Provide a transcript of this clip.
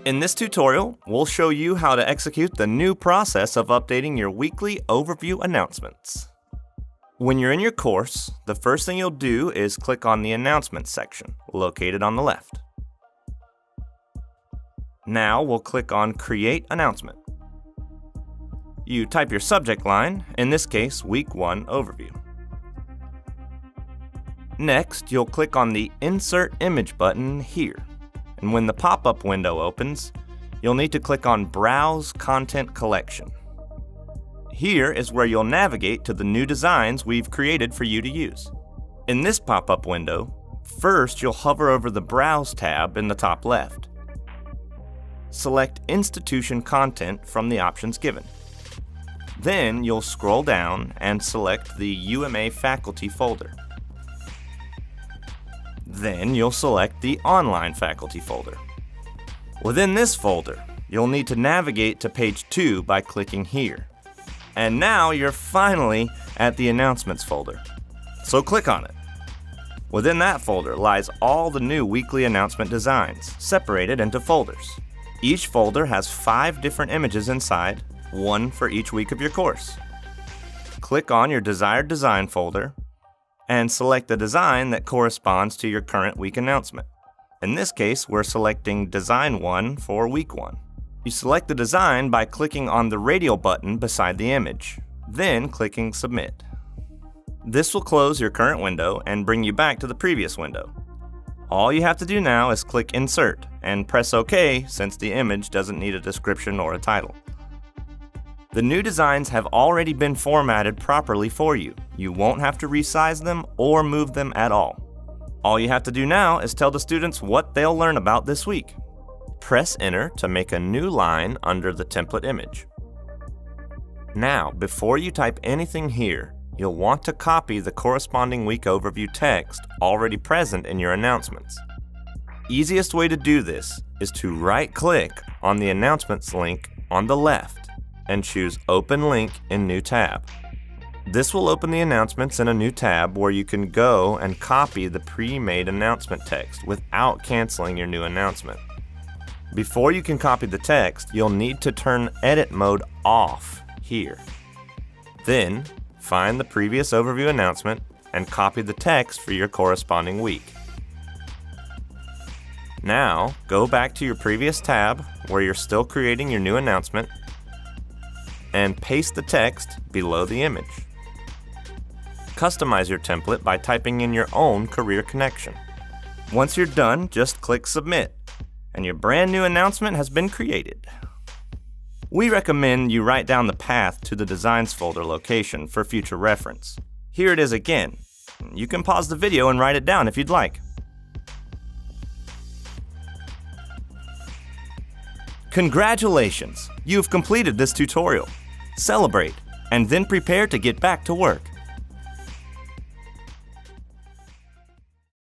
In this tutorial, we'll show you how to execute the new process of updating your weekly overview announcements. When you're in your course, the first thing you'll do is click on the Announcements section, located on the left. Now we'll click on Create Announcement. You type your subject line, in this case, Week 1 Overview. Next, you'll click on the Insert Image button here. And when the pop-up window opens, you'll need to click on Browse Content Collection. Here is where you'll navigate to the new designs we've created for you to use. In this pop-up window, first you'll hover over the Browse tab in the top left. Select Institution Content from the options given. Then you'll scroll down and select the UMA Faculty folder. Then you'll select the Online Faculty folder. Within this folder, you'll need to navigate to page 2 by clicking here. And now you're finally at the Announcements folder. So click on it. Within that folder lies all the new weekly announcement designs, separated into folders. Each folder has 5 different images inside, one for each week of your course. Click on your desired design folder and select the design that corresponds to your current week announcement. In this case, we're selecting Design 1 for Week 1. You select the design by clicking on the radial button beside the image, then clicking Submit. This will close your current window and bring you back to the previous window. All you have to do now is click Insert and press OK since the image doesn't need a description or a title. The new designs have already been formatted properly for you. You won't have to resize them or move them at all. All you have to do now is tell the students what they'll learn about this week. Press Enter to make a new line under the template image. Now, before you type anything here, you'll want to copy the corresponding week overview text already present in your announcements. Easiest way to do this is to right-click on the announcements link on the left and choose Open Link in New Tab. This will open the announcements in a new tab where you can go and copy the pre-made announcement text without canceling your new announcement. Before you can copy the text, you'll need to turn Edit Mode off here. Then, find the previous overview announcement and copy the text for your corresponding week. Now, go back to your previous tab where you're still creating your new announcement and paste the text below the image. Customize your template by typing in your own career connection. Once you're done, just click Submit, and your brand new announcement has been created. We recommend you write down the path to the Designs folder location for future reference. Here it is again. You can pause the video and write it down if you'd like. Congratulations! You've completed this tutorial. Celebrate, and then prepare to get back to work.